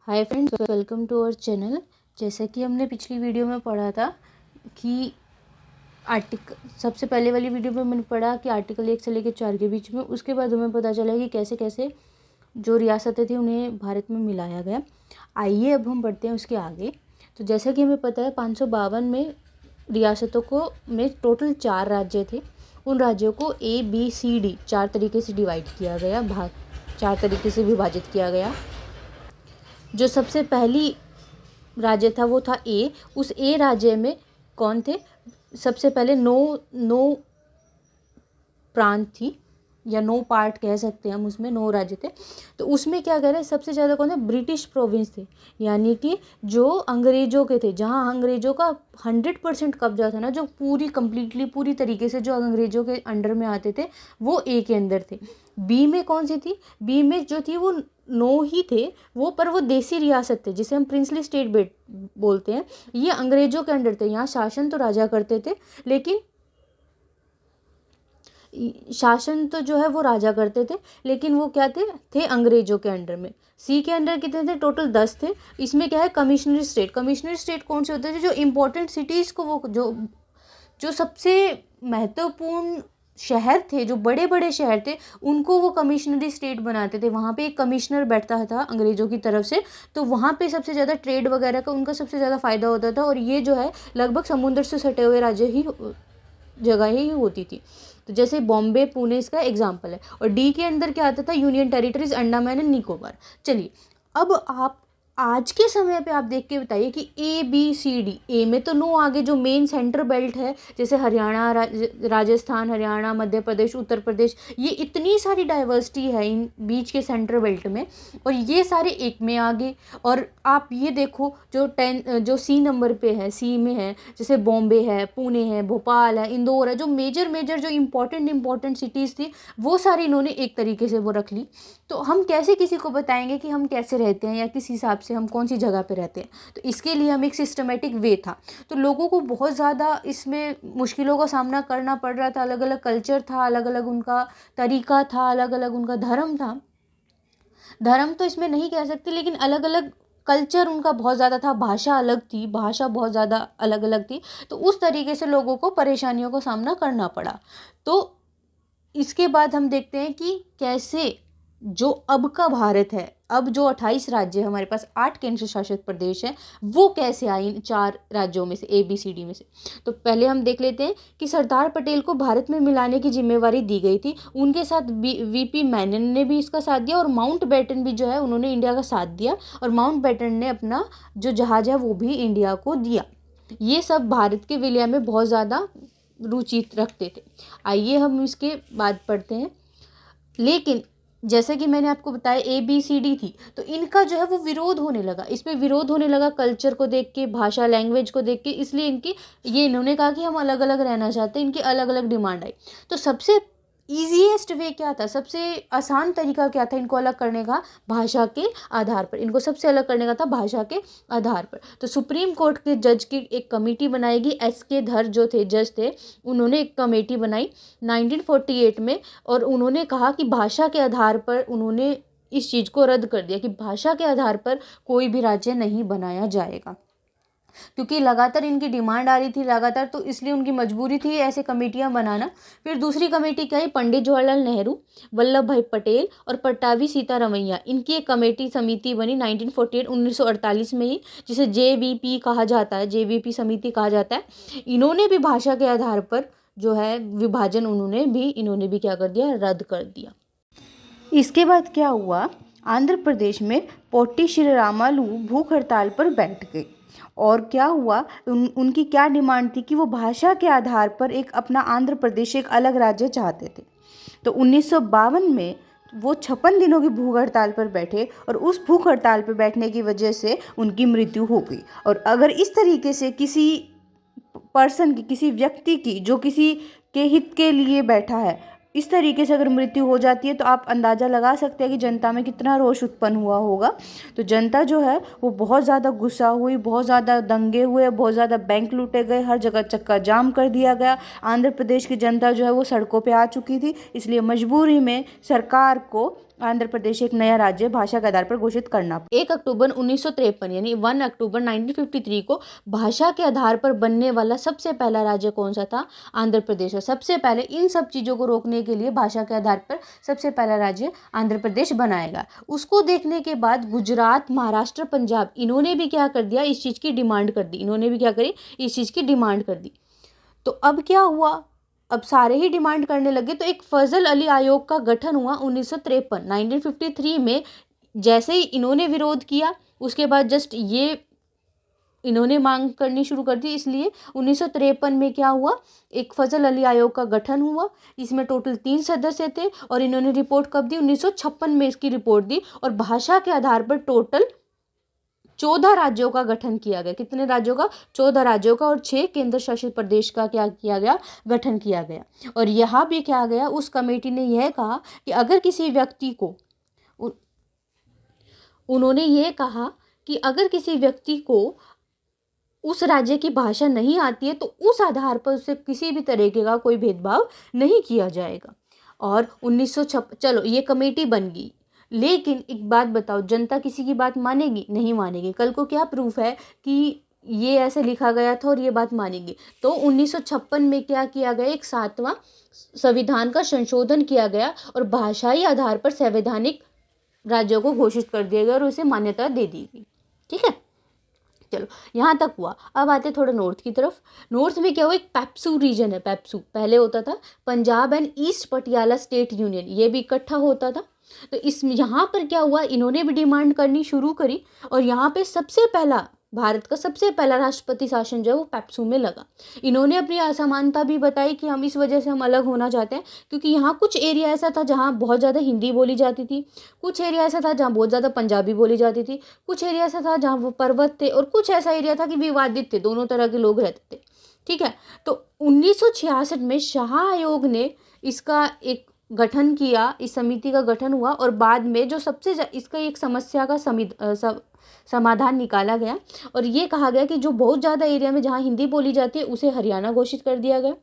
Hi friends, welcome to our channel. जैसा कि हमने पिछली वीडियो में पढ़ा था कि सबसे पहले वाली वीडियो में मैंने पढ़ा कि आर्टिकल 1 से लेकर 4 के बीच में, उसके बाद हमें पता चला कि कैसे कैसे जो रियासतें थी उन्हें भारत में मिलाया गया। आइए अब हम बढ़ते हैं उसके आगे। तो जैसा कि हमें पता है 552 में रियासतों को में टोटल 4 राज्य थे। उन राज्यों को ABCD 4 तरीके से डिवाइड किया गया, 4 तरीके से विभाजित किया गया। जो सबसे पहली राज्य था वो था ए। उस ए राज्य में कौन थे? सबसे पहले नौ प्रांत थी या 9 पार्ट कह सकते हैं हम, उसमें 9 राज्य थे। तो उसमें क्या कह रहे हैं, सबसे ज़्यादा कौन है? ब्रिटिश प्रोविंस थे, यानी कि जो अंग्रेज़ों के थे, जहाँ अंग्रेज़ों का 100% कब्जा था ना, जो पूरी तरीके से जो अंग्रेज़ों के अंडर में आते थे, वो ए के अंदर थे। बी में कौन सी थी? बी में जो थी वो 9 ही थे वो, पर वो देसी रियासत थे, जिसे हम प्रिंसली स्टेट बोलते हैं। ये अंग्रेज़ों के अंडर थे, यहाँ शासन तो राजा करते थे, लेकिन शासन तो जो है वो राजा करते थे, लेकिन वो क्या थे अंग्रेजों के अंडर में। सी के अंडर कितने थे? टोटल 10 थे। इसमें क्या है? कमिश्नरी स्टेट कौन से होते थे? जो इम्पोर्टेंट सिटीज़ को, वो जो सबसे महत्वपूर्ण शहर थे, जो बड़े बड़े शहर थे, उनको वो कमिश्नरी स्टेट बनाते थे। वहाँ पे एक कमिश्नर बैठता था अंग्रेज़ों की तरफ से, तो वहाँ पे सबसे ज़्यादा ट्रेड वगैरह का उनका सबसे ज़्यादा फ़ायदा होता था। और ये जो है लगभग समुद्र से सटे हुए जगह ही होती थी। तो जैसे बॉम्बे, पुणे इसका एग्जाम्पल है। और डी के अंदर क्या आता था? Union territories, Andaman and Nicobar. चलिए, अब आप आज के समय पे आप देख के बताइए कि ABCD, ए में तो 9 आगे जो मेन सेंटर बेल्ट है, जैसे हरियाणा, राजस्थान, हरियाणा, मध्य प्रदेश, उत्तर प्रदेश, ये इतनी सारी डाइवर्सिटी है इन बीच के सेंटर बेल्ट में, और ये सारे एक में आगे। और आप ये देखो जो सी नंबर पे है, सी में है, जैसे बॉम्बे है, पुणे है, भोपाल है, इंदौर है, जो मेजर जो इम्पोर्टेंट सिटीज़ थी, वो सारी इन्होंने एक तरीके से वो रख ली। तो हम कैसे किसी को बताएंगे कि हम कैसे रहते हैं या किस हिसाब से हम कौन सी जगह पे रहते हैं? तो इसके लिए हम एक सिस्टमेटिक वे था। तो लोगों को बहुत ज़्यादा इसमें मुश्किलों का सामना करना पड़ रहा था। अलग अलग कल्चर था, अलग अलग उनका तरीका था, अलग अलग उनका धर्म था। धर्म तो इसमें नहीं कह सकते, लेकिन अलग अलग कल्चर उनका बहुत ज़्यादा था। भाषा अलग थी, भाषा बहुत ज़्यादा अलग अलग थी। तो उस तरीके से लोगों को परेशानियों का सामना करना पड़ा। तो इसके बाद हम देखते हैं कि कैसे जो अब का भारत है, अब जो 28 राज्य है हमारे पास, 8 केंद्र शासित प्रदेश है, वो कैसे आए इन 4 राज्यों में से, ABCD में से। तो पहले हम देख लेते हैं कि सरदार पटेल को भारत में मिलाने की जिम्मेवारी दी गई थी। उनके साथ VP मेनन ने भी इसका साथ दिया, और माउंट बैटन भी जो है उन्होंने इंडिया का साथ दिया, और माउंट बैटन ने अपना जो जहाज है वो भी इंडिया को दिया। ये सब भारत के विलय में बहुत ज़्यादा रुचि रखते थे। आइए हम इसके बाद पढ़ते हैं। लेकिन जैसे कि मैंने आपको बताया ABCD थी, तो इनका जो है वो विरोध होने लगा, इसमें विरोध होने लगा कल्चर को देख के, भाषा लैंग्वेज को देख के। इसलिए इन्होंने कहा कि हम अलग अलग रहना चाहते हैं। इनकी अलग अलग डिमांड आई। तो सबसे ईजीएस्ट वे क्या था, सबसे आसान तरीका क्या था इनको अलग करने का? भाषा के आधार पर। इनको सबसे अलग करने का था भाषा के आधार पर। तो सुप्रीम कोर्ट के जज की एक कमेटी बनाएगी। SK धर जो थे जज थे, उन्होंने एक कमेटी बनाई 1948 में, और उन्होंने कहा कि भाषा के आधार पर उन्होंने इस चीज़ को रद्द कर दिया कि भाषा के आधार पर कोई भी राज्य नहीं बनाया जाएगा, क्योंकि लगातार इनकी डिमांड आ रही थी लगातार, तो इसलिए उनकी मजबूरी थी ऐसे कमेटियां बनाना। फिर दूसरी कमेटी क्या है? पंडित जवाहरलाल नेहरू, वल्लभ भाई पटेल और पट्टाभी सीतारमैया, इनकी एक कमेटी समिति बनी 1948 में ही, जिसे JVP कहा जाता है, JVP समिति कहा जाता है। इन्होंने भी भाषा के आधार पर जो है विभाजन इन्होंने भी क्या कर दिया? रद्द कर दिया। इसके बाद क्या हुआ? आंध्र प्रदेश में पोट्टी श्रीरामालू भूख हड़ताल पर बैठ गए। और क्या हुआ? उनकी क्या डिमांड थी कि वो भाषा के आधार पर एक अपना आंध्र प्रदेश, एक अलग राज्य चाहते थे। तो 1952 में वो 56 दिनों की भूख हड़ताल पर बैठे, और उस भूख हड़ताल पर बैठने की वजह से उनकी मृत्यु हो गई। और अगर इस तरीके से किसी पर्सन की, किसी व्यक्ति की जो किसी के हित के लिए बैठा है, इस तरीके से अगर मृत्यु हो जाती है, तो आप अंदाज़ा लगा सकते हैं कि जनता में कितना रोष उत्पन्न हुआ होगा। तो जनता जो है वो बहुत ज़्यादा गुस्सा हुई, बहुत ज़्यादा दंगे हुए, बहुत ज़्यादा बैंक लूटे गए, हर जगह चक्का जाम कर दिया गया। आंध्र प्रदेश की जनता जो है वो सड़कों पे आ चुकी थी। इसलिए मजबूरी में सरकार को आंध्र प्रदेश एक नया राज्य भाषा के आधार पर घोषित करना। 1 अक्टूबर 1953 यानी 1 अक्टूबर 1953 को भाषा के आधार पर बनने वाला सबसे पहला राज्य कौन सा था? आंध्र प्रदेश। और सबसे पहले इन सब चीज़ों को रोकने के लिए भाषा के आधार पर सबसे पहला राज्य आंध्र प्रदेश बनाएगा। उसको देखने के बाद गुजरात, महाराष्ट्र, पंजाब, इन्होंने भी क्या कर दिया, इस चीज़ की डिमांड कर दी। इन्होंने भी क्या करी, इस चीज़ की डिमांड कर दी। तो अब क्या हुआ, अब सारे ही डिमांड करने लगे, तो एक फजल अली आयोग का गठन हुआ 1953 में। जैसे ही इन्होंने विरोध किया, उसके बाद जस्ट ये इन्होंने मांग करनी शुरू कर दी, इसलिए 1953 में क्या हुआ, एक फजल अली आयोग का गठन हुआ। इसमें टोटल 3 सदस्य थे और इन्होंने रिपोर्ट कब दी, 1956 में इसकी रिपोर्ट दी। और भाषा के आधार पर टोटल 14 राज्यों का गठन किया गया। कितने राज्यों का? 14 राज्यों का। और 6 केंद्र शासित प्रदेश का क्या किया गया, गठन किया गया। और यहाँ भी क्या गया, उस कमेटी ने यह कहा कि अगर किसी व्यक्ति को उन्होंने ये कहा कि अगर किसी व्यक्ति को उस राज्य की भाषा नहीं आती है तो उस आधार पर उससे किसी भी तरीके का कोई भेदभाव नहीं किया जाएगा। और 1956 चलो ये कमेटी बन गई, लेकिन एक बात बताओ, जनता किसी की बात मानेगी? नहीं मानेगी। कल को क्या प्रूफ है कि ये ऐसे लिखा गया था और ये बात मानेगी? तो 1956 में क्या किया गया, एक 7वां संविधान का संशोधन किया गया और भाषाई आधार पर संवैधानिक राज्यों को घोषित कर दिया गया और उसे मान्यता दे दी गई। ठीक है, चलो यहाँ तक हुआ। अब आते थोड़ा नॉर्थ की तरफ। नॉर्थ में क्या हुआ, एक पेप्सू रीजन है। पेप्सू पहले होता था Punjab and east Patiala state union, ये भी इकट्ठा होता था। तो इस यहाँ पर क्या हुआ, इन्होंने भी डिमांड करनी शुरू करी और यहाँ पे सबसे पहला, भारत का सबसे पहला राष्ट्रपति शासन जो है वो पेप्सू में लगा। इन्होंने अपनी असमानता भी बताई कि हम इस वजह से हम अलग होना चाहते हैं क्योंकि यहाँ कुछ एरिया ऐसा था जहाँ बहुत ज़्यादा हिंदी बोली जाती थी, कुछ एरिया ऐसा था जहाँ बहुत ज़्यादा पंजाबी बोली जाती थी, कुछ एरिया ऐसा था जहाँ वो पर्वत थे और कुछ ऐसा एरिया था कि विवादित थे, दोनों तरह के लोग रहते थे। ठीक है, तो 1966 में शाह आयोग ने इसका एक गठन किया, इस समिति का गठन हुआ और बाद में जो सबसे इसका एक समस्या का समाधान निकाला गया और ये कहा गया कि जो बहुत ज़्यादा एरिया में जहाँ हिंदी बोली जाती है उसे हरियाणा घोषित कर दिया गया,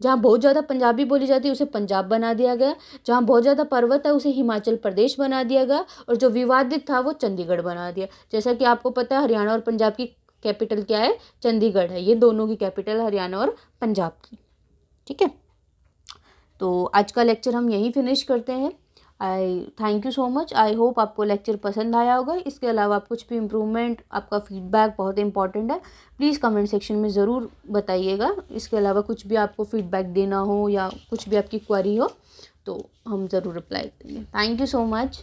जहाँ बहुत ज़्यादा पंजाबी बोली जाती है उसे पंजाब बना दिया गया, जहाँ बहुत ज़्यादा पर्वत है उसे हिमाचल प्रदेश बना दिया गया और जो विवादित था वो चंडीगढ़ बना दिया। जैसा कि आपको पता है हरियाणा और पंजाब की कैपिटल क्या है, चंडीगढ़ है। ये दोनों की कैपिटल हरियाणा और पंजाब की। ठीक है, तो आज का लेक्चर हम यहीं फिनिश करते हैं। आई thank you so much. I hope आपको लेक्चर पसंद आया होगा। इसके अलावा आप कुछ भी इम्प्रूवमेंट, आपका फीडबैक बहुत इंपॉर्टेंट है, प्लीज़ कमेंट सेक्शन में ज़रूर बताइएगा। इसके अलावा कुछ भी आपको फीडबैक देना हो या कुछ भी आपकी क्वेरी हो तो हम ज़रूर रिप्लाई करेंगे। Thank you so much.